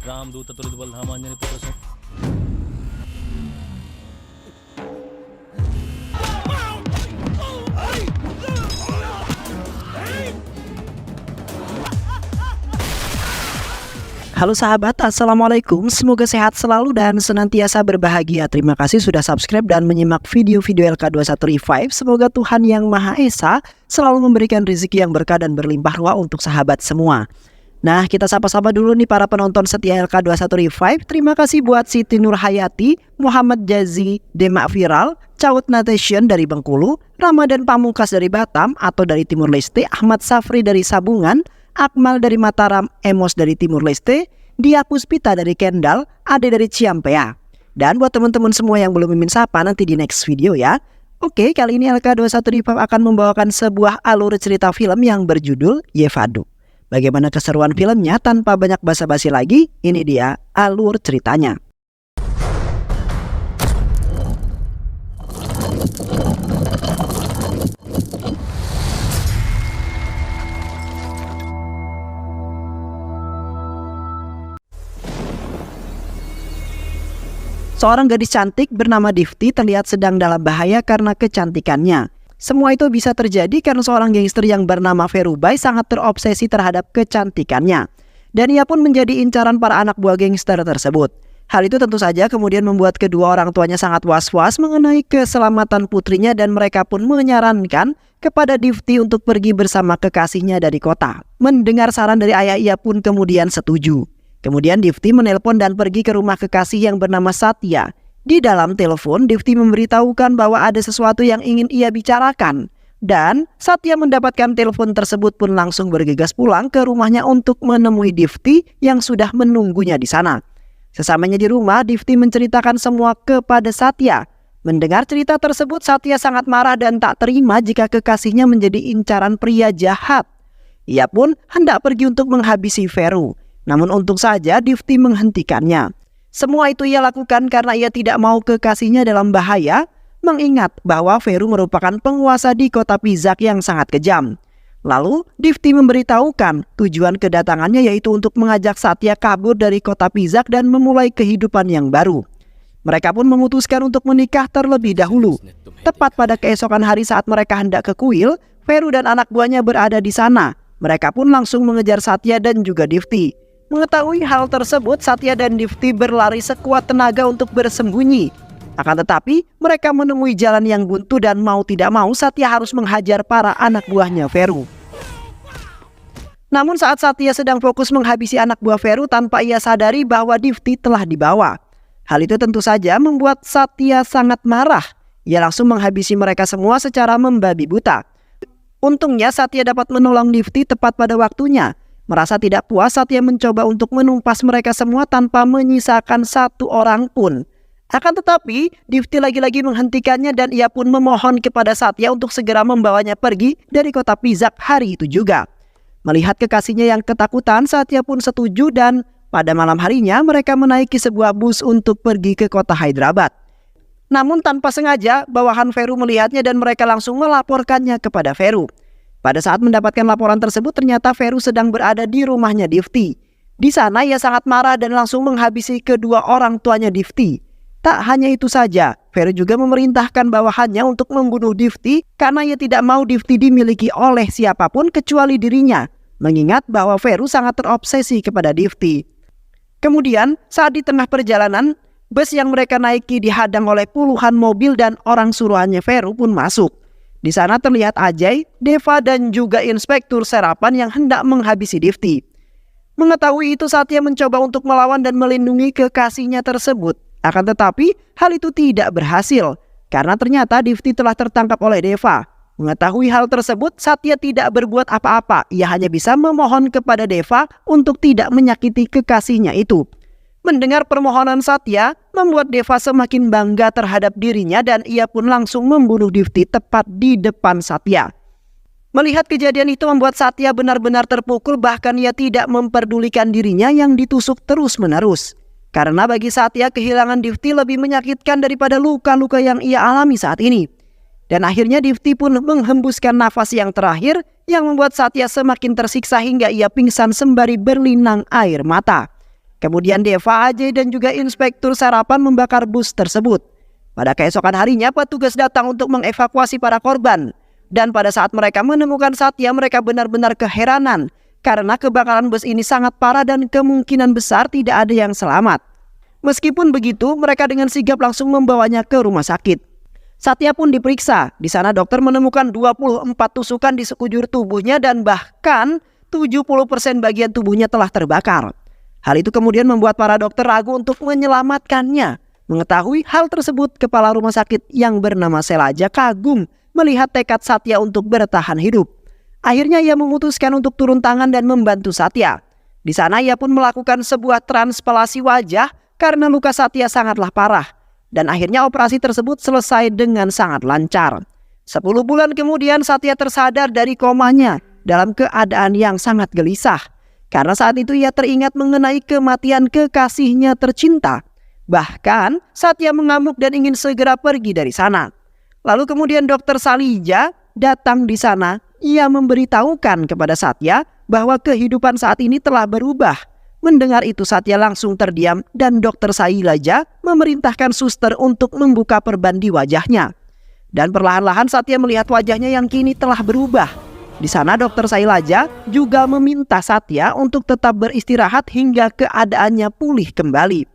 रामदूत तुलित बलधामांजनी पुत्र सम Halo sahabat, Assalamualaikum. Semoga sehat selalu dan senantiasa berbahagia. Terima kasih sudah subscribe dan menyimak video-video LK21 Revive. Semoga Tuhan Yang Maha Esa selalu memberikan rezeki yang berkah dan berlimpah ruah untuk sahabat semua. Nah, kita sapa-sapa dulu nih para penonton setia LK21 Revive. Terima kasih buat Siti Nur Hayati, Muhammad Jazi, Demak Viral, Caut Nation dari Bengkulu, Ramadan Pamungkas dari Batam atau dari Timur Leste, Ahmad Safri dari Sabungan, Akmal dari Mataram, Emos dari Timur Leste, Dia Puspita dari Kendal, Ade dari Ciampea. Dan buat teman-teman semua yang belum mimin sapa nanti di next video ya. Oke, kali ini LK21 Revive akan membawakan sebuah alur cerita film yang berjudul Yevado. Bagaimana keseruan filmnya tanpa banyak basa-basi lagi? Ini dia alur ceritanya. Seorang gadis cantik bernama Difty terlihat sedang dalam bahaya karena kecantikannya. Semua itu bisa terjadi karena seorang gangster yang bernama Ferubai sangat terobsesi terhadap kecantikannya. Dan ia pun menjadi incaran para anak buah gangster tersebut. Hal itu tentu saja kemudian membuat kedua orang tuanya sangat was-was mengenai keselamatan putrinya dan mereka pun menyarankan kepada Difty untuk pergi bersama kekasihnya dari kota. Mendengar saran dari ayah, ia pun kemudian setuju. Kemudian Difty menelpon dan pergi ke rumah kekasih yang bernama Satya. Di dalam telepon, Difty memberitahukan bahwa ada sesuatu yang ingin ia bicarakan. Dan Satya mendapatkan telepon tersebut pun langsung bergegas pulang ke rumahnya untuk menemui Difty yang sudah menunggunya di sana. Sesamanya di rumah, Difty menceritakan semua kepada Satya. Mendengar cerita tersebut, Satya sangat marah dan tak terima jika kekasihnya menjadi incaran pria jahat. Ia pun hendak pergi untuk menghabisi Veru. Namun untung saja Difty menghentikannya. Semua itu ia lakukan karena ia tidak mau kekasihnya dalam bahaya, mengingat bahwa Veru merupakan penguasa di kota Pizak yang sangat kejam. Lalu Difty memberitahukan tujuan kedatangannya yaitu untuk mengajak Satya kabur dari kota Pizak dan memulai kehidupan yang baru. Mereka pun memutuskan untuk menikah terlebih dahulu. Tepat pada keesokan hari saat mereka hendak ke kuil, Veru dan anak buahnya berada di sana. Mereka pun langsung mengejar Satya dan juga Difty. Mengetahui hal tersebut, Satya dan Difty berlari sekuat tenaga untuk bersembunyi. Akan tetapi, mereka menemui jalan yang buntu dan mau tidak mau Satya harus menghajar para anak buahnya Veru. Namun saat Satya sedang fokus menghabisi anak buah Veru tanpa ia sadari bahwa Difty telah dibawa. Hal itu tentu saja membuat Satya sangat marah. Ia langsung menghabisi mereka semua secara membabi buta. Untungnya Satya dapat menolong Difty tepat pada waktunya. Merasa tidak puas, Satya mencoba untuk menumpas mereka semua tanpa menyisakan satu orang pun. Akan tetapi, Difty lagi-lagi menghentikannya dan ia pun memohon kepada Satya untuk segera membawanya pergi dari kota Pizak hari itu juga. Melihat kekasihnya yang ketakutan, Satya pun setuju dan pada malam harinya mereka menaiki sebuah bus untuk pergi ke kota Hyderabad. Namun tanpa sengaja, bawahan Veru melihatnya dan mereka langsung melaporkannya kepada Veru. Pada saat mendapatkan laporan tersebut, ternyata Veru sedang berada di rumahnya Difty. Di sana ia sangat marah dan langsung menghabisi kedua orang tuanya Difty. Tak hanya itu saja, Veru juga memerintahkan bawahannya untuk membunuh Difty karena ia tidak mau Difty dimiliki oleh siapapun kecuali dirinya. Mengingat bahwa Veru sangat terobsesi kepada Difty. Kemudian, saat di tengah perjalanan, bus yang mereka naiki dihadang oleh puluhan mobil dan orang suruhannya Veru pun masuk. Di sana terlihat Ajay, Deva dan juga Inspektur Serapan yang hendak menghabisi Difty. Mengetahui itu, Satya mencoba untuk melawan dan melindungi kekasihnya tersebut. Akan tetapi hal itu tidak berhasil karena ternyata Difty telah tertangkap oleh Deva. Mengetahui hal tersebut, Satya tidak berbuat apa-apa. Ia hanya bisa memohon kepada Deva untuk tidak menyakiti kekasihnya itu. Mendengar permohonan Satya, membuat Deva semakin bangga terhadap dirinya dan ia pun langsung membunuh Difty tepat di depan Satya. Melihat kejadian itu membuat Satya benar-benar terpukul, bahkan ia tidak memperdulikan dirinya yang ditusuk terus-menerus. Karena bagi Satya kehilangan Difty lebih menyakitkan daripada luka-luka yang ia alami saat ini. Dan akhirnya Difty pun menghembuskan nafas yang terakhir yang membuat Satya semakin tersiksa hingga ia pingsan sembari berlinang air mata. Kemudian Deva, Ajay, dan juga Inspektur Sarapan membakar bus tersebut. Pada keesokan harinya, petugas datang untuk mengevakuasi para korban. Dan pada saat mereka menemukan Satya, mereka benar-benar keheranan karena kebakaran bus ini sangat parah dan kemungkinan besar tidak ada yang selamat. Meskipun begitu, mereka dengan sigap langsung membawanya ke rumah sakit. Satya pun diperiksa. Di sana dokter menemukan 24 tusukan di sekujur tubuhnya dan bahkan 70% bagian tubuhnya telah terbakar. Hal itu kemudian membuat para dokter ragu untuk menyelamatkannya. Mengetahui hal tersebut, kepala rumah sakit yang bernama Selaja kagum melihat tekad Satya untuk bertahan hidup. Akhirnya ia memutuskan untuk turun tangan dan membantu Satya. Di sana ia pun melakukan sebuah transplantasi wajah karena luka Satya sangatlah parah. Dan akhirnya operasi tersebut selesai dengan sangat lancar. 10 bulan kemudian Satya tersadar dari komanya dalam keadaan yang sangat gelisah. Karena saat itu ia teringat mengenai kematian kekasihnya tercinta. Bahkan Satya mengamuk dan ingin segera pergi dari sana. Lalu kemudian Dr. Salija datang di sana. Ia memberitahukan kepada Satya bahwa kehidupan saat ini telah berubah. Mendengar itu Satya langsung terdiam dan Dr. Sailaja memerintahkan suster untuk membuka perban di wajahnya. Dan perlahan-lahan Satya melihat wajahnya yang kini telah berubah. Di sana Dr. Sailaja juga meminta Satya untuk tetap beristirahat hingga keadaannya pulih kembali.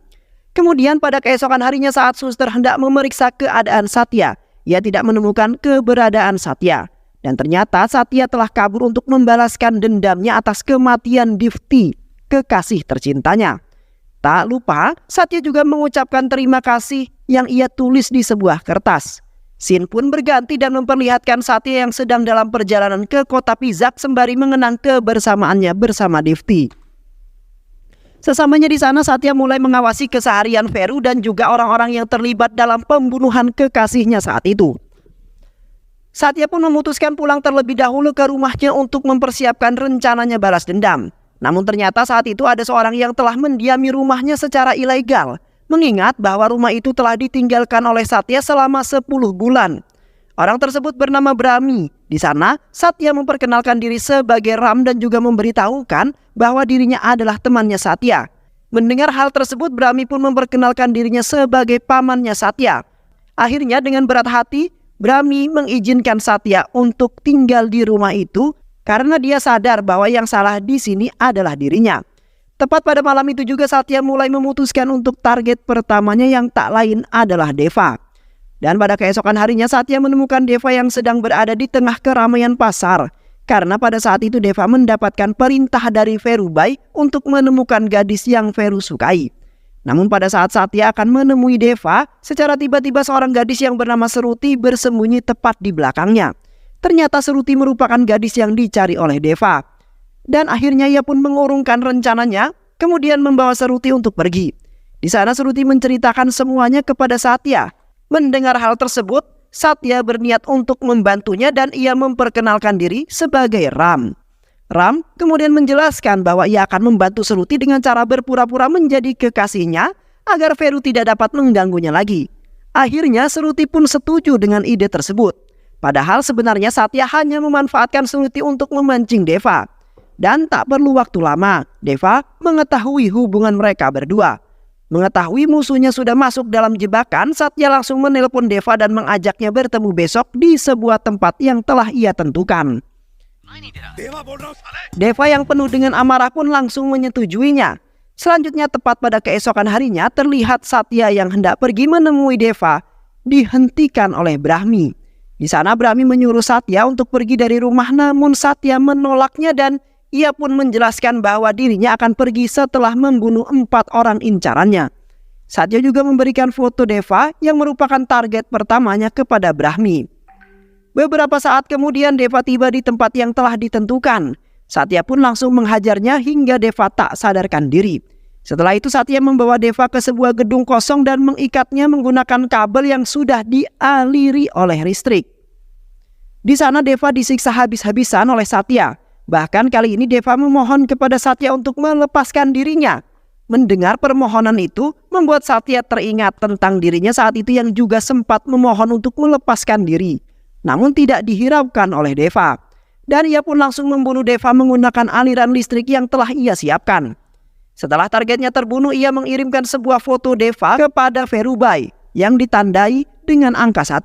Kemudian pada keesokan harinya saat suster hendak memeriksa keadaan Satya, ia tidak menemukan keberadaan Satya. Dan ternyata Satya telah kabur untuk membalaskan dendamnya atas kematian Divti, kekasih tercintanya. Tak lupa, Satya juga mengucapkan terima kasih yang ia tulis di sebuah kertas. Scene pun berganti dan memperlihatkan Satya yang sedang dalam perjalanan ke kota Pizak sembari mengenang kebersamaannya bersama Divti. Sesamanya di sana Satya mulai mengawasi keseharian Vero dan juga orang-orang yang terlibat dalam pembunuhan kekasihnya saat itu. Satya pun memutuskan pulang terlebih dahulu ke rumahnya untuk mempersiapkan rencananya balas dendam. Namun ternyata saat itu ada seorang yang telah mendiami rumahnya secara ilegal. Mengingat bahwa rumah itu telah ditinggalkan oleh Satya selama 10 bulan. Orang tersebut bernama Brahmi. Di sana, Satya memperkenalkan diri sebagai Ram dan juga memberitahukan bahwa dirinya adalah temannya Satya. Mendengar hal tersebut, Brahmi pun memperkenalkan dirinya sebagai pamannya Satya. Akhirnya dengan berat hati, Brahmi mengizinkan Satya untuk tinggal di rumah itu karena dia sadar bahwa yang salah di sini adalah dirinya. Tepat pada malam itu juga Satya mulai memutuskan untuk target pertamanya yang tak lain adalah Deva. Dan pada keesokan harinya Satya menemukan Deva yang sedang berada di tengah keramaian pasar. Karena pada saat itu Deva mendapatkan perintah dari Verubai untuk menemukan gadis yang Vero sukai. Namun pada saat Satya akan menemui Deva, secara tiba-tiba seorang gadis yang bernama Seruti bersembunyi tepat di belakangnya. Ternyata Seruti merupakan gadis yang dicari oleh Deva. Dan akhirnya ia pun mengurungkan rencananya, kemudian membawa Seruti untuk pergi. Di sana Seruti menceritakan semuanya kepada Satya. Mendengar hal tersebut, Satya berniat untuk membantunya dan ia memperkenalkan diri sebagai Ram. Ram kemudian menjelaskan bahwa ia akan membantu Seruti dengan cara berpura-pura menjadi kekasihnya agar Vero tidak dapat mengganggunya lagi. Akhirnya Seruti pun setuju dengan ide tersebut. Padahal sebenarnya Satya hanya memanfaatkan Seruti untuk memancing Deva. Dan tak perlu waktu lama, Deva mengetahui hubungan mereka berdua. Mengetahui musuhnya sudah masuk dalam jebakan, Satya langsung menelpon Deva dan mengajaknya bertemu besok di sebuah tempat yang telah ia tentukan. Deva yang penuh dengan amarah pun langsung menyetujuinya. Selanjutnya tepat pada keesokan harinya terlihat Satya yang hendak pergi menemui Deva dihentikan oleh Brahmi. Di sana Brahmi menyuruh Satya untuk pergi dari rumah, namun Satya menolaknya dan ia pun menjelaskan bahwa dirinya akan pergi setelah membunuh 4 orang incarannya. Satya juga memberikan foto Deva yang merupakan target pertamanya kepada Brahmi. Beberapa saat kemudian Deva tiba di tempat yang telah ditentukan. Satya pun langsung menghajarnya hingga Deva tak sadarkan diri. Setelah itu Satya membawa Deva ke sebuah gedung kosong dan mengikatnya menggunakan kabel yang sudah dialiri oleh listrik. Di sana Deva disiksa habis-habisan oleh Satya. Bahkan kali ini Deva memohon kepada Satya untuk melepaskan dirinya. Mendengar permohonan itu membuat Satya teringat tentang dirinya saat itu yang juga sempat memohon untuk melepaskan diri. Namun tidak dihiraukan oleh Deva. Dan ia pun langsung membunuh Deva menggunakan aliran listrik yang telah ia siapkan. Setelah targetnya terbunuh, ia mengirimkan sebuah foto Deva kepada Ferubai yang ditandai dengan angka 1.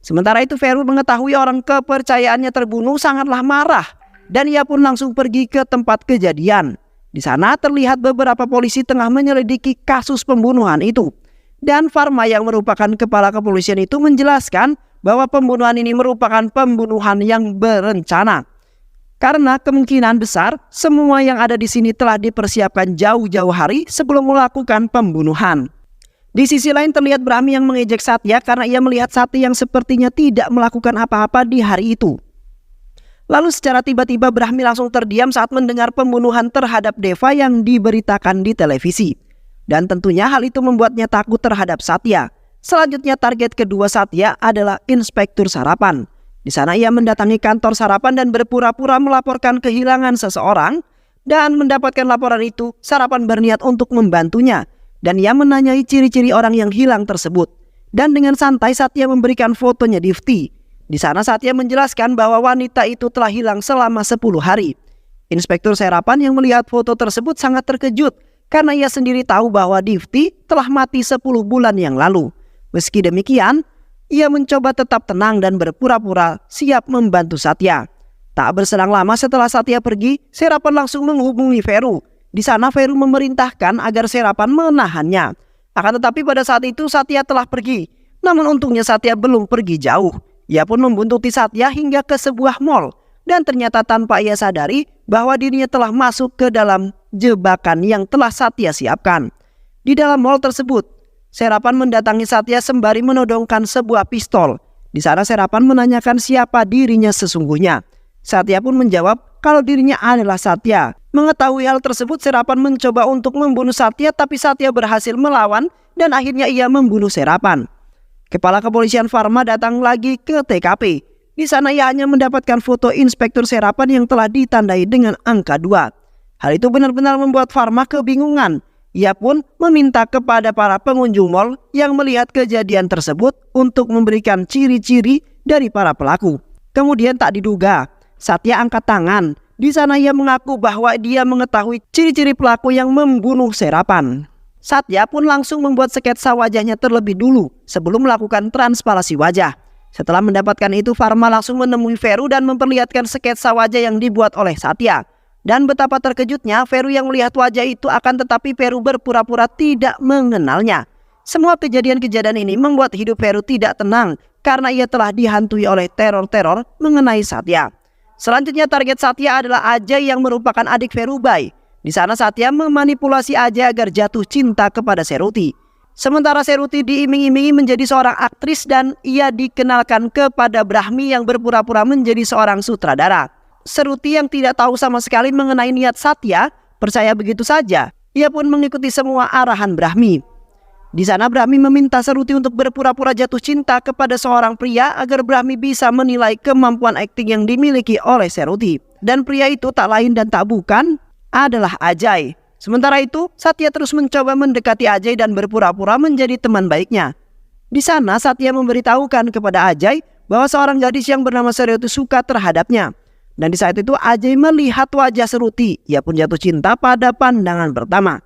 Sementara itu Feru mengetahui orang kepercayaannya terbunuh sangatlah marah dan ia pun langsung pergi ke tempat kejadian. Di sana terlihat beberapa polisi tengah menyelidiki kasus pembunuhan itu. Dan Farma yang merupakan kepala kepolisian itu menjelaskan bahwa pembunuhan ini merupakan pembunuhan yang berencana. Karena kemungkinan besar semua yang ada di sini telah dipersiapkan jauh-jauh hari sebelum melakukan pembunuhan. Di sisi lain terlihat Brahmi yang mengejek Satya karena ia melihat Sakti yang sepertinya tidak melakukan apa-apa di hari itu. Lalu secara tiba-tiba Brahmi langsung terdiam saat mendengar pembunuhan terhadap Deva yang diberitakan di televisi. Dan tentunya hal itu membuatnya takut terhadap Satya. Selanjutnya target kedua Satya adalah Inspektur Sarapan. Di sana ia mendatangi kantor Sarapan dan berpura-pura melaporkan kehilangan seseorang. Dan mendapatkan laporan itu, Sarapan berniat untuk membantunya. Dan ia menanyai ciri-ciri orang yang hilang tersebut. Dan dengan santai Satya memberikan fotonya Divti. Di sana Satya menjelaskan bahwa wanita itu telah hilang selama 10 hari. Inspektur Sarapan yang melihat foto tersebut sangat terkejut. Karena ia sendiri tahu bahwa Divti telah mati 10 bulan yang lalu. Meski demikian, ia mencoba tetap tenang dan berpura-pura siap membantu Satya. Tak berselang lama setelah Satya pergi, Serapan langsung menghubungi Feru. Di sana Feru memerintahkan agar Serapan menahannya. Akan tetapi pada saat itu Satya telah pergi. Namun untungnya Satya belum pergi jauh. Ia pun membuntuti Satya hingga ke sebuah mall. Dan ternyata tanpa ia sadari bahwa dirinya telah masuk ke dalam jebakan yang telah Satya siapkan. Di dalam mall tersebut, Serapan mendatangi Satya sembari menodongkan sebuah pistol. Di sana Serapan menanyakan siapa dirinya sesungguhnya. Satya pun menjawab kalau dirinya adalah Satya. Mengetahui hal tersebut, Serapan mencoba untuk membunuh Satya, tapi Satya berhasil melawan dan akhirnya ia membunuh Serapan. Kepala kepolisian Farma datang lagi ke TKP. Di sana ia hanya mendapatkan foto Inspektur Serapan yang telah ditandai dengan angka 2. Hal itu benar-benar membuat Farma kebingungan. Ia pun meminta kepada para pengunjung mal yang melihat kejadian tersebut untuk memberikan ciri-ciri dari para pelaku. Kemudian tak diduga, Satya angkat tangan. Di sana ia mengaku bahwa dia mengetahui ciri-ciri pelaku yang membunuh Serapan. Satya pun langsung membuat sketsa wajahnya terlebih dulu sebelum melakukan transparansi wajah. Setelah mendapatkan itu, Farma langsung menemui Feru dan memperlihatkan sketsa wajah yang dibuat oleh Satya. Dan betapa terkejutnya Feru yang melihat wajah itu, akan tetapi Feru berpura-pura tidak mengenalnya. Semua kejadian-kejadian ini membuat hidup Feru tidak tenang karena ia telah dihantui oleh teror-teror mengenai Satya. Selanjutnya target Satya adalah Ajay yang merupakan adik Ferubai. Di sana Satya memanipulasi Ajay agar jatuh cinta kepada Seruti. Sementara Seruti diiming-imingi menjadi seorang aktris dan ia dikenalkan kepada Brahmi yang berpura-pura menjadi seorang sutradara. Seruti yang tidak tahu sama sekali mengenai niat Satya, percaya begitu saja. Ia pun mengikuti semua arahan Brahmi. Di sana Brahmi meminta Seruti untuk berpura-pura jatuh cinta kepada seorang pria agar Brahmi bisa menilai kemampuan akting yang dimiliki oleh Seruti. Dan pria itu tak lain dan tak bukan adalah Ajay. Sementara itu, Satya terus mencoba mendekati Ajay dan berpura-pura menjadi teman baiknya. Di sana, Satya memberitahukan kepada Ajay bahwa seorang gadis yang bernama Seruti suka terhadapnya. Dan di saat itu, Ajay melihat wajah Seruti. Ia pun jatuh cinta pada pandangan pertama.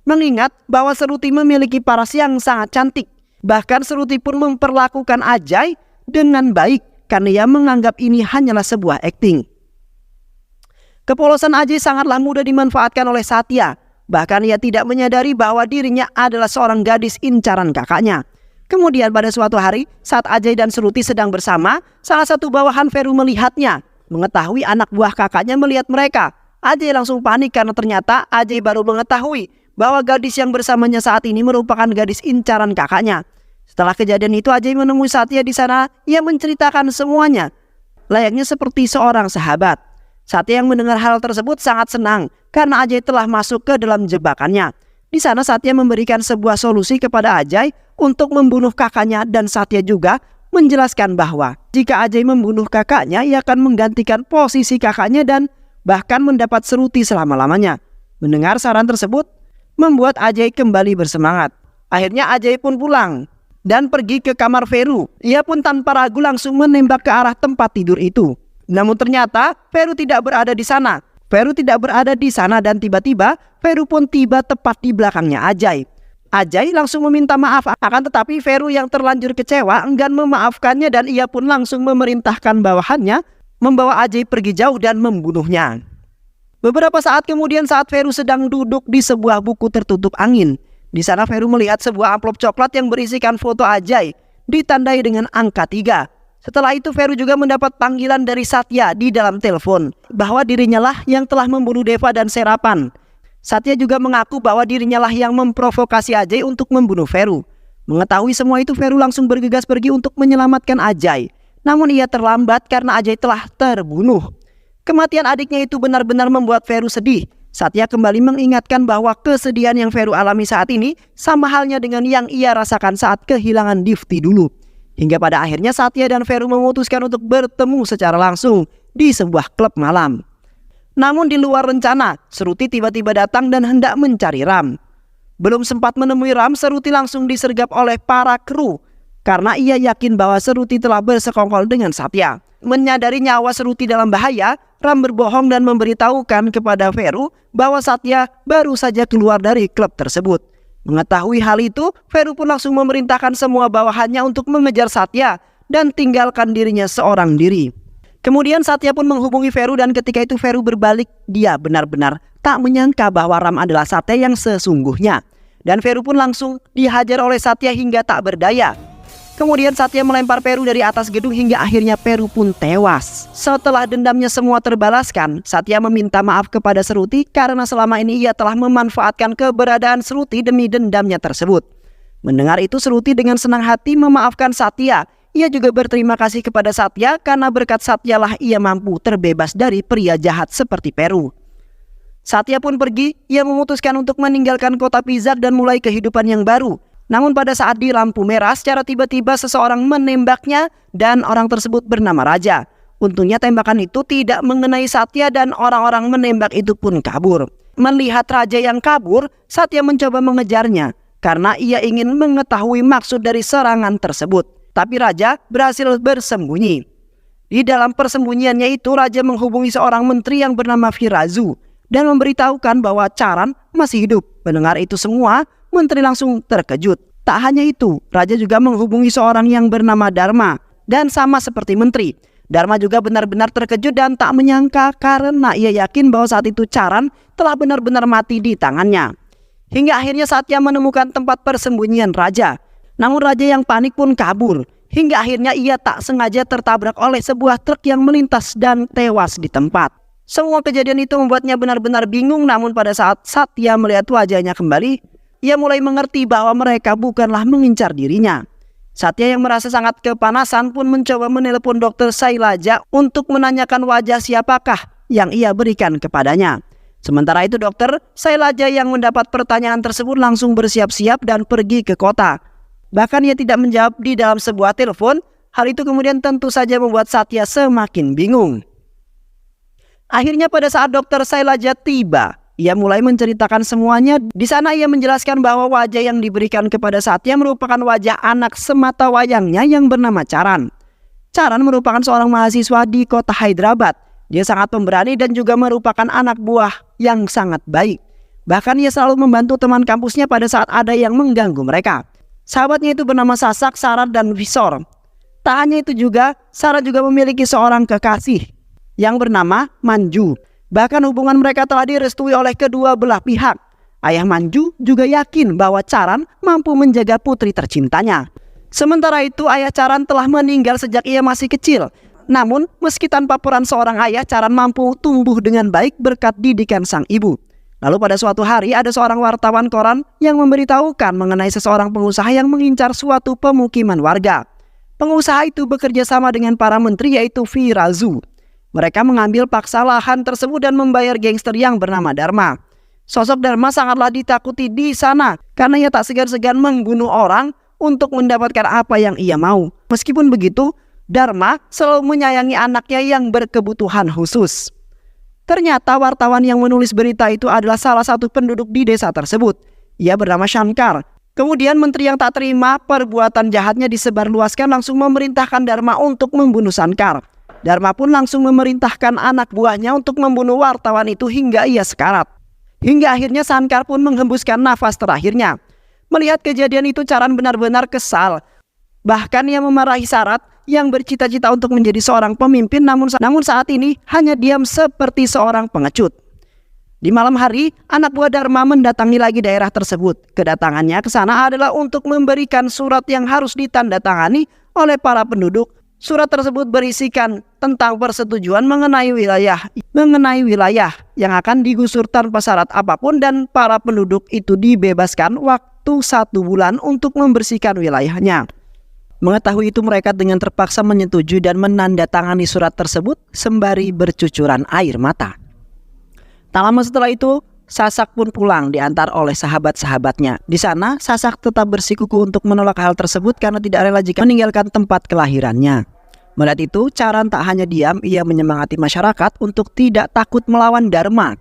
Mengingat bahwa Seruti memiliki paras yang sangat cantik. Bahkan Seruti pun memperlakukan Ajay dengan baik karena ia menganggap ini hanyalah sebuah akting. Kepolosan Ajay sangatlah mudah dimanfaatkan oleh Satya. Bahkan ia tidak menyadari bahwa dirinya adalah seorang gadis incaran kakaknya. Kemudian pada suatu hari, saat Ajay dan Seruti sedang bersama, salah satu bawahan Feru melihatnya. Mengetahui anak buah kakaknya melihat mereka. Ajay langsung panik karena ternyata Ajay baru mengetahui bahwa gadis yang bersamanya saat ini merupakan gadis incaran kakaknya. Setelah kejadian itu, Ajay menemui Satya di sana. Ia menceritakan semuanya, layaknya seperti seorang sahabat. Satya yang mendengar hal tersebut sangat senang karena Ajay telah masuk ke dalam jebakannya. Di sana Satya memberikan sebuah solusi kepada Ajay untuk membunuh kakaknya dan Satya juga menjelaskan bahwa jika Ajay membunuh kakaknya, ia akan menggantikan posisi kakaknya dan bahkan mendapat Seruti selama-lamanya. Mendengar saran tersebut membuat Ajay kembali bersemangat. Akhirnya Ajay pun pulang dan pergi ke kamar Feru. Ia pun tanpa ragu langsung menembak ke arah tempat tidur itu. Namun ternyata Feru tidak berada di sana. Vero tidak berada di sana dan tiba-tiba Vero pun tiba tepat di belakangnya Ajay. Ajay langsung meminta maaf, akan tetapi Vero yang terlanjur kecewa enggan memaafkannya dan ia pun langsung memerintahkan bawahannya membawa Ajay pergi jauh dan membunuhnya. Beberapa saat kemudian saat Vero sedang duduk di sebuah buku tertutup angin, di sana Vero melihat sebuah amplop coklat yang berisikan foto Ajay ditandai dengan angka 3. Setelah itu Vero juga mendapat panggilan dari Satya di dalam telepon bahwa dirinya lah yang telah membunuh Deva dan Serapan. Satya juga mengaku bahwa dirinya lah yang memprovokasi Ajay untuk membunuh Vero. Mengetahui semua itu Vero langsung bergegas pergi untuk menyelamatkan Ajay. Namun ia terlambat karena Ajay telah terbunuh. Kematian adiknya itu benar-benar membuat Vero sedih. Satya kembali mengingatkan bahwa kesedihan yang Vero alami saat ini sama halnya dengan yang ia rasakan saat kehilangan Divti dulu. Hingga pada akhirnya Satya dan Vero memutuskan untuk bertemu secara langsung di sebuah klub malam. Namun di luar rencana, Seruti tiba-tiba datang dan hendak mencari Ram. Belum sempat menemui Ram, Seruti langsung disergap oleh para kru karena ia yakin bahwa Seruti telah bersekongkol dengan Satya. Menyadari nyawa Seruti dalam bahaya, Ram berbohong dan memberitahukan kepada Vero bahwa Satya baru saja keluar dari klub tersebut. Mengetahui hal itu, Vero pun langsung memerintahkan semua bawahannya untuk mengejar Satya dan tinggalkan dirinya seorang diri. Kemudian Satya pun menghubungi Vero dan ketika itu Vero berbalik. Dia benar-benar tak menyangka bahwa Ram adalah Satya yang sesungguhnya. Dan Vero pun langsung dihajar oleh Satya hingga tak berdaya. Kemudian Satya melempar Vero dari atas gedung hingga akhirnya Vero pun tewas. Setelah dendamnya semua terbalaskan, Satya meminta maaf kepada Seruti karena selama ini ia telah memanfaatkan keberadaan Seruti demi dendamnya tersebut. Mendengar itu Seruti dengan senang hati memaafkan Satya. Ia juga berterima kasih kepada Satya karena berkat Satya lah ia mampu terbebas dari pria jahat seperti Vero. Satya pun pergi, ia memutuskan untuk meninggalkan kota Pizak dan mulai kehidupan yang baru. Namun pada saat di lampu merah secara tiba-tiba seseorang menembaknya dan orang tersebut bernama Raja. Untungnya tembakan itu tidak mengenai Satya dan orang-orang menembak itu pun kabur. Melihat Raja yang kabur, Satya mencoba mengejarnya karena ia ingin mengetahui maksud dari serangan tersebut. Tapi Raja berhasil bersembunyi. Di dalam persembunyiannya itu Raja menghubungi seorang menteri yang bernama Firazu dan memberitahukan bahwa Charan masih hidup. Mendengar itu semua, menteri langsung terkejut. Tak hanya itu, Raja juga menghubungi seorang yang bernama Dharma. Dan sama seperti menteri, Dharma juga benar-benar terkejut dan tak menyangka karena ia yakin bahwa saat itu Charan telah benar-benar mati di tangannya. Hingga akhirnya Satya menemukan tempat persembunyian Raja. Namun Raja yang panik pun kabur. Hingga akhirnya ia tak sengaja tertabrak oleh sebuah truk yang melintas dan tewas di tempat. Semua kejadian itu membuatnya benar-benar bingung. Namun pada saat Satya melihat wajahnya kembali, ia mulai mengerti bahwa mereka bukanlah mengincar dirinya. Satya yang merasa sangat kepanasan pun mencoba menelepon Dr. Sailaja untuk menanyakan wajah siapakah yang ia berikan kepadanya. Sementara itu Dr. Sailaja yang mendapat pertanyaan tersebut langsung bersiap-siap dan pergi ke kota. Bahkan ia tidak menjawab di dalam sebuah telepon. Hal itu kemudian tentu saja membuat Satya semakin bingung. Akhirnya pada saat Dr. Sailaja tiba, ia mulai menceritakan semuanya. Di sana ia menjelaskan bahwa wajah yang diberikan kepada Satya merupakan wajah anak semata wayangnya yang bernama Charan. Charan merupakan seorang mahasiswa di kota Hyderabad. Dia sangat pemberani dan juga merupakan anak buah yang sangat baik. Bahkan ia selalu membantu teman kampusnya pada saat ada yang mengganggu mereka. Sahabatnya itu bernama Sasak, Sarat, dan Visor. Tak hanya itu juga, Sarat juga memiliki seorang kekasih yang bernama Manju. Bahkan hubungan mereka telah direstui oleh kedua belah pihak. Ayah Manju juga yakin bahwa Charan mampu menjaga putri tercintanya. Sementara itu ayah Charan telah meninggal sejak ia masih kecil. Namun meski tanpa peran seorang ayah, Charan mampu tumbuh dengan baik berkat didikan sang ibu. Lalu pada suatu hari ada seorang wartawan koran yang memberitahukan mengenai seseorang pengusaha yang mengincar suatu pemukiman warga. Pengusaha itu bekerja sama dengan para menteri yaitu Firazu. Mereka mengambil paksa lahan tersebut dan membayar gangster yang bernama Dharma. Sosok Dharma sangatlah ditakuti di sana karena ia tak segan-segan membunuh orang untuk mendapatkan apa yang ia mau. Meskipun begitu, Dharma selalu menyayangi anaknya yang berkebutuhan khusus. Ternyata wartawan yang menulis berita itu adalah salah satu penduduk di desa tersebut. Ia bernama Shankar. Kemudian menteri yang tak terima perbuatan jahatnya disebarluaskan langsung memerintahkan Dharma untuk membunuh Shankar. Dharma pun langsung memerintahkan anak buahnya untuk membunuh wartawan itu hingga ia sekarat. Hingga akhirnya Sankar pun menghembuskan nafas terakhirnya. Melihat kejadian itu, Charan benar-benar kesal. Bahkan ia memarahi Sarat yang bercita-cita untuk menjadi seorang pemimpin, namun saat ini hanya diam seperti seorang pengecut. Di malam hari, anak buah Dharma mendatangi lagi daerah tersebut. Kedatangannya ke sana adalah untuk memberikan surat yang harus ditandatangani oleh para penduduk. Surat tersebut berisikan tentang persetujuan mengenai wilayah yang akan digusur tanpa syarat apapun, dan para penduduk itu dibebaskan waktu 1 bulan untuk membersihkan wilayahnya. Mengetahui itu, mereka dengan terpaksa menyetujui dan menandatangani surat tersebut sembari bercucuran air mata. Tak lama setelah itu, Sasak pun pulang diantar oleh sahabat-sahabatnya. Di sana, Sasak tetap bersikukuh untuk menolak hal tersebut karena tidak rela jika meninggalkan tempat kelahirannya. Melihat itu, Charan tak hanya diam, ia menyemangati masyarakat untuk tidak takut melawan Dharma.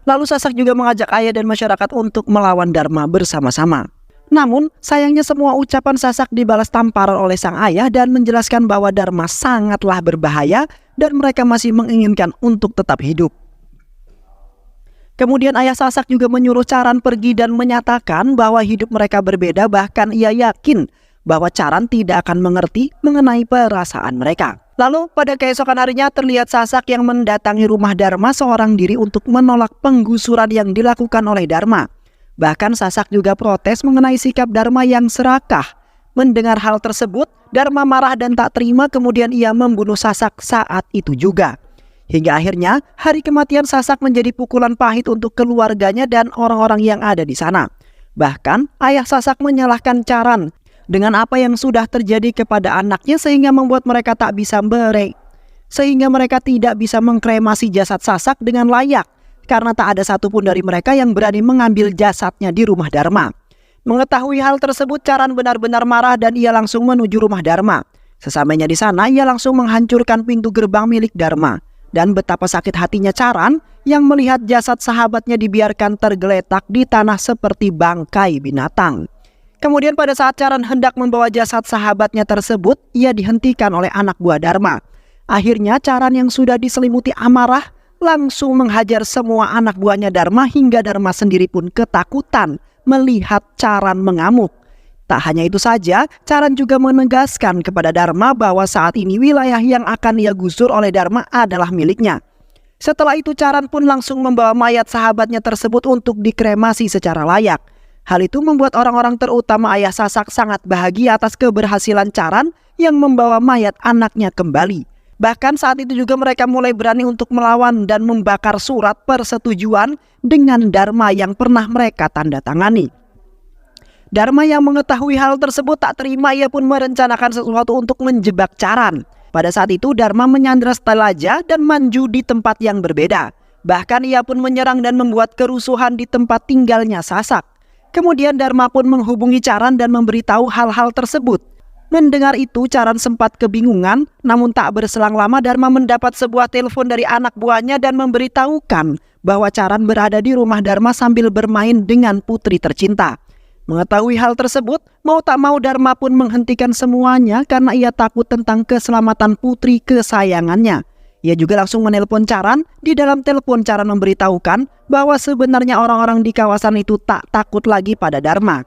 Lalu Sasak juga mengajak ayah dan masyarakat untuk melawan Dharma bersama-sama. Namun, sayangnya semua ucapan Sasak dibalas tamparan oleh sang ayah dan menjelaskan bahwa Dharma sangatlah berbahaya dan mereka masih menginginkan untuk tetap hidup. Kemudian ayah Sasak juga menyuruh Charan pergi dan menyatakan bahwa hidup mereka berbeda, bahkan ia yakin bahwa Charan tidak akan mengerti mengenai perasaan mereka. Lalu pada keesokan harinya terlihat Sasak yang mendatangi rumah Dharma seorang diri untuk menolak penggusuran yang dilakukan oleh Dharma. Bahkan Sasak juga protes mengenai sikap Dharma yang serakah. Mendengar hal tersebut, Dharma marah dan tak terima, kemudian ia membunuh Sasak saat itu juga. Hingga akhirnya hari kematian Sasak menjadi pukulan pahit untuk keluarganya dan orang-orang yang ada di sana. Bahkan ayah Sasak menyalahkan Charan dengan apa yang sudah terjadi kepada anaknya sehingga membuat mereka tak bisa sehingga mereka tidak bisa mengkremasi jasad Sasak dengan layak karena tak ada satupun dari mereka yang berani mengambil jasadnya di rumah Dharma. Mengetahui hal tersebut, Charan benar-benar marah dan ia langsung menuju rumah Dharma. Sesampainya di sana, ia langsung menghancurkan pintu gerbang milik Dharma. Dan betapa sakit hatinya Charan yang melihat jasad sahabatnya dibiarkan tergeletak di tanah seperti bangkai binatang. Kemudian pada saat Charan hendak membawa jasad sahabatnya tersebut, ia dihentikan oleh anak buah Dharma. Akhirnya Charan yang sudah diselimuti amarah langsung menghajar semua anak buahnya Dharma hingga Dharma sendiri pun ketakutan melihat Charan mengamuk. Tak hanya itu saja, Charan juga menegaskan kepada Dharma bahwa saat ini wilayah yang akan ia gusur oleh Dharma adalah miliknya. Setelah itu Charan pun langsung membawa mayat sahabatnya tersebut untuk dikremasi secara layak. Hal itu membuat orang-orang terutama ayah Sasak sangat bahagia atas keberhasilan Charan yang membawa mayat anaknya kembali. Bahkan saat itu juga mereka mulai berani untuk melawan dan membakar surat persetujuan dengan Dharma yang pernah mereka tanda tangani. Dharma yang mengetahui hal tersebut tak terima, ia pun merencanakan sesuatu untuk menjebak Charan. Pada saat itu Dharma menyandra Stalaja dan Manju di tempat yang berbeda. Bahkan ia pun menyerang dan membuat kerusuhan di tempat tinggalnya Sasak. Kemudian Dharma pun menghubungi Charan dan memberitahu hal-hal tersebut. Mendengar itu Charan sempat kebingungan, namun tak berselang lama Dharma mendapat sebuah telepon dari anak buahnya dan memberitahukan bahwa Charan berada di rumah Dharma sambil bermain dengan putri tercinta. Mengetahui hal tersebut, mau tak mau Dharma pun menghentikan semuanya karena ia takut tentang keselamatan putri kesayangannya. Ia juga langsung menelpon Charan. Di dalam telepon Charan memberitahukan bahwa sebenarnya orang-orang di kawasan itu tak takut lagi pada Dharma.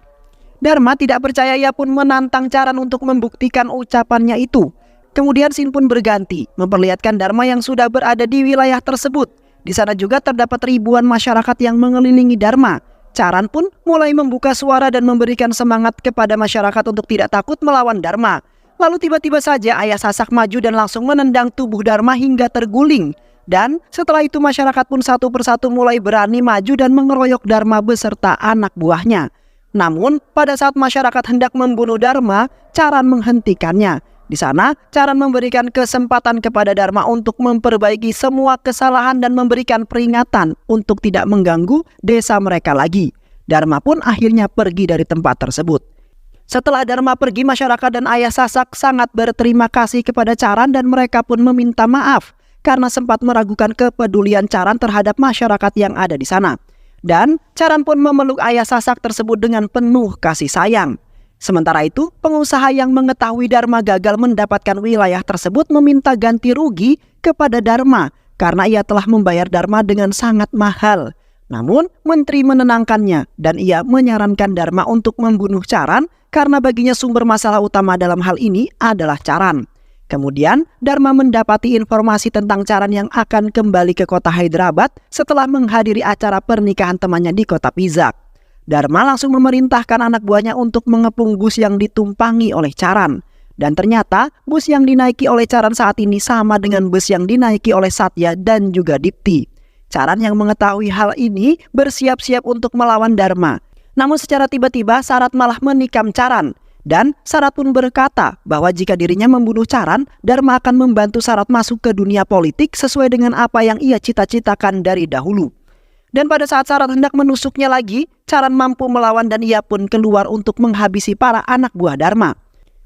Dharma tidak percaya, ia pun menantang Charan untuk membuktikan ucapannya itu. Kemudian scene pun berganti, memperlihatkan Dharma yang sudah berada di wilayah tersebut. Di sana juga terdapat ribuan masyarakat yang mengelilingi Dharma. Charan pun mulai membuka suara dan memberikan semangat kepada masyarakat untuk tidak takut melawan Dharma. Lalu tiba-tiba saja ayah Sasak maju dan langsung menendang tubuh Dharma hingga terguling. Dan setelah itu masyarakat pun satu persatu mulai berani maju dan mengeroyok Dharma beserta anak buahnya. Namun pada saat masyarakat hendak membunuh Dharma, Charan menghentikannya. Di sana, Charan memberikan kesempatan kepada Dharma untuk memperbaiki semua kesalahan dan memberikan peringatan untuk tidak mengganggu desa mereka lagi. Dharma pun akhirnya pergi dari tempat tersebut. Setelah Dharma pergi, masyarakat dan ayah Sasak sangat berterima kasih kepada Charan dan mereka pun meminta maaf karena sempat meragukan kepedulian Charan terhadap masyarakat yang ada di sana. Dan Charan pun memeluk ayah Sasak tersebut dengan penuh kasih sayang. Sementara itu, pengusaha yang mengetahui Dharma gagal mendapatkan wilayah tersebut meminta ganti rugi kepada Dharma karena ia telah membayar Dharma dengan sangat mahal. Namun, menteri menenangkannya dan ia menyarankan Dharma untuk membunuh Charan karena baginya sumber masalah utama dalam hal ini adalah Charan. Kemudian, Dharma mendapati informasi tentang Charan yang akan kembali ke kota Hyderabad setelah menghadiri acara pernikahan temannya di kota Pizak. Dharma langsung memerintahkan anak buahnya untuk mengepung bus yang ditumpangi oleh Charan. Dan ternyata bus yang dinaiki oleh Charan saat ini sama dengan bus yang dinaiki oleh Satya dan juga Dipti. Charan yang mengetahui hal ini bersiap-siap untuk melawan Dharma. Namun secara tiba-tiba Sarat malah menikam Charan. Dan Sarat pun berkata bahwa jika dirinya membunuh Charan, Dharma akan membantu Sarat masuk ke dunia politik sesuai dengan apa yang ia cita-citakan dari dahulu. Dan pada saat Sarat hendak menusuknya lagi, Charan mampu melawan dan ia pun keluar untuk menghabisi para anak buah Dharma.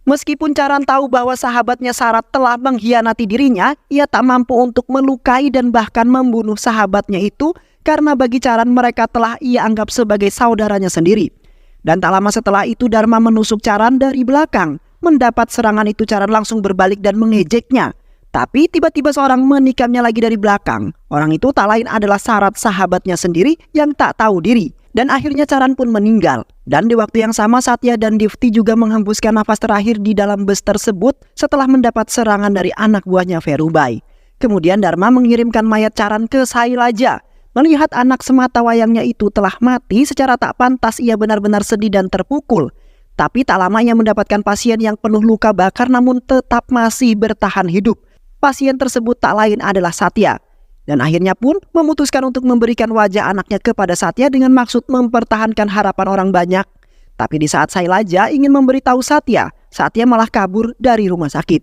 Meskipun Charan tahu bahwa sahabatnya Sarat telah mengkhianati dirinya, ia tak mampu untuk melukai dan bahkan membunuh sahabatnya itu karena bagi Charan mereka telah ia anggap sebagai saudaranya sendiri. Dan tak lama setelah itu Dharma menusuk Charan dari belakang. Mendapat serangan itu Charan langsung berbalik dan mengejeknya. Tapi tiba-tiba seorang menikamnya lagi dari belakang. Orang itu tak lain adalah Sarat sahabatnya sendiri yang tak tahu diri. Dan akhirnya Charan pun meninggal. Dan di waktu yang sama Satya dan Dipti juga menghembuskan nafas terakhir di dalam bus tersebut setelah mendapat serangan dari anak buahnya Ferubai. Kemudian Dharma mengirimkan mayat Charan ke Sailaja. Melihat anak sematawayangnya itu telah mati secara tak pantas, ia benar-benar sedih dan terpukul. Tapi tak lama ia mendapatkan pasien yang penuh luka bakar namun tetap masih bertahan hidup. Pasien tersebut tak lain adalah Satya. Dan akhirnya pun memutuskan untuk memberikan wajah anaknya kepada Satya dengan maksud mempertahankan harapan orang banyak. Tapi di saat Sailaja ingin memberitahu Satya, Satya malah kabur dari rumah sakit.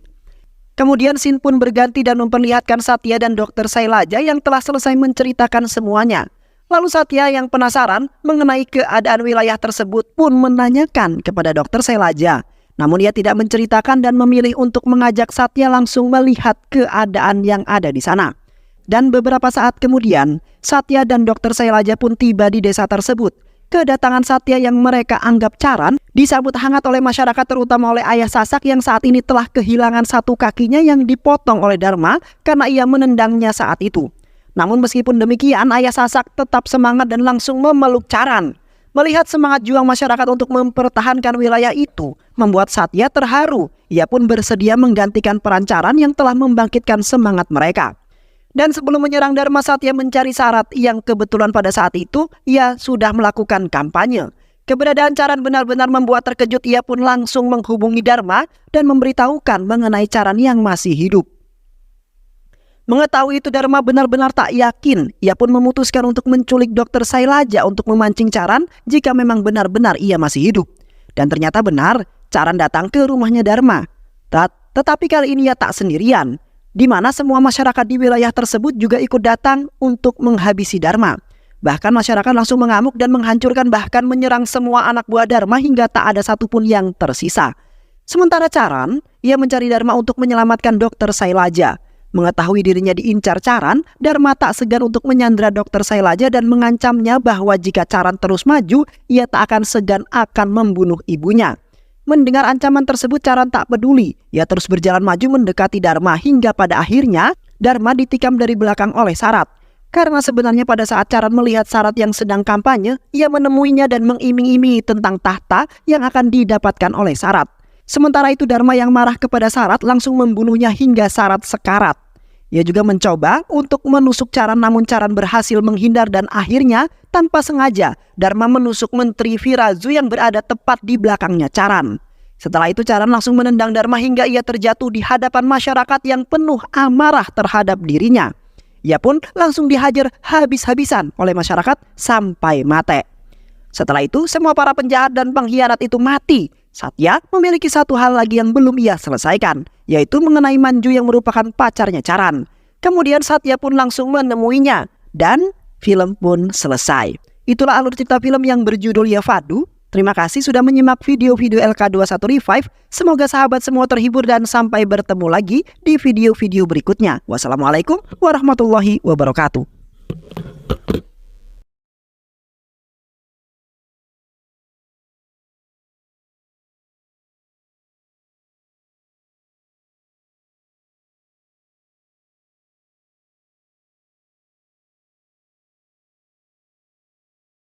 Kemudian scene pun berganti dan memperlihatkan Satya dan Dr. Sailaja yang telah selesai menceritakan semuanya. Lalu Satya yang penasaran mengenai keadaan wilayah tersebut pun menanyakan kepada Dr. Sailaja. Namun ia tidak menceritakan dan memilih untuk mengajak Satya langsung melihat keadaan yang ada di sana. Dan beberapa saat kemudian, Satya dan Dr. Sailaja pun tiba di desa tersebut. Kedatangan Satya yang mereka anggap Charan disambut hangat oleh masyarakat, terutama oleh ayah Sasak yang saat ini telah kehilangan satu kakinya yang dipotong oleh Dharma karena ia menendangnya saat itu. Namun meskipun demikian, ayah Sasak tetap semangat dan langsung memeluk Charan. Melihat semangat juang masyarakat untuk mempertahankan wilayah itu membuat Satya terharu. Ia pun bersedia menggantikan peran Charan yang telah membangkitkan semangat mereka. Dan sebelum menyerang Dharma, Satya mencari Sarat yang kebetulan pada saat itu ia sudah melakukan kampanye. Keberadaan Charan benar-benar membuat terkejut. Ia pun langsung menghubungi Dharma dan memberitahukan mengenai Charan yang masih hidup. Mengetahui itu Dharma benar-benar tak yakin. Ia pun memutuskan untuk menculik Dr. Sailaja untuk memancing Charan jika memang benar-benar ia masih hidup. Dan ternyata benar, Charan datang ke rumahnya Dharma. Tetapi kali ini ia tak sendirian, di mana semua masyarakat di wilayah tersebut juga ikut datang untuk menghabisi Dharma. Bahkan masyarakat langsung mengamuk dan menghancurkan bahkan menyerang semua anak buah Dharma hingga tak ada satupun yang tersisa. Sementara Charan, ia mencari Dharma untuk menyelamatkan Dr. Sailaja. Mengetahui dirinya diincar Charan, Dharma tak segan untuk menyandra Dr. Sailaja dan mengancamnya bahwa jika Charan terus maju, ia tak akan segan akan membunuh ibunya. Mendengar ancaman tersebut, Charan tak peduli. Ia terus berjalan maju mendekati Dharma hingga pada akhirnya Dharma ditikam dari belakang oleh Sarat. Karena sebenarnya pada saat Charan melihat Sarat yang sedang kampanye, ia menemuinya dan mengiming-imingi tentang tahta yang akan didapatkan oleh Sarat. Sementara itu Dharma yang marah kepada Sarat langsung membunuhnya hingga Sarat sekarat. Ia juga mencoba untuk menusuk Charan namun Charan berhasil menghindar dan akhirnya tanpa sengaja Dharma menusuk Menteri Virazu yang berada tepat di belakangnya Charan. Setelah itu Charan langsung menendang Dharma hingga ia terjatuh di hadapan masyarakat yang penuh amarah terhadap dirinya. Ia pun langsung dihajar habis-habisan oleh masyarakat sampai mati. Setelah itu semua para penjahat dan pengkhianat itu mati. Satya memiliki satu hal lagi yang belum ia selesaikan, yaitu mengenai Manju yang merupakan pacarnya Charan. Kemudian Satya pun langsung menemuinya dan film pun selesai. Itulah alur cerita film yang berjudul Yavadu. Terima kasih sudah menyimak video-video LK21 Revive. Semoga sahabat semua terhibur dan sampai bertemu lagi di video-video berikutnya. Wassalamualaikum warahmatullahi wabarakatuh.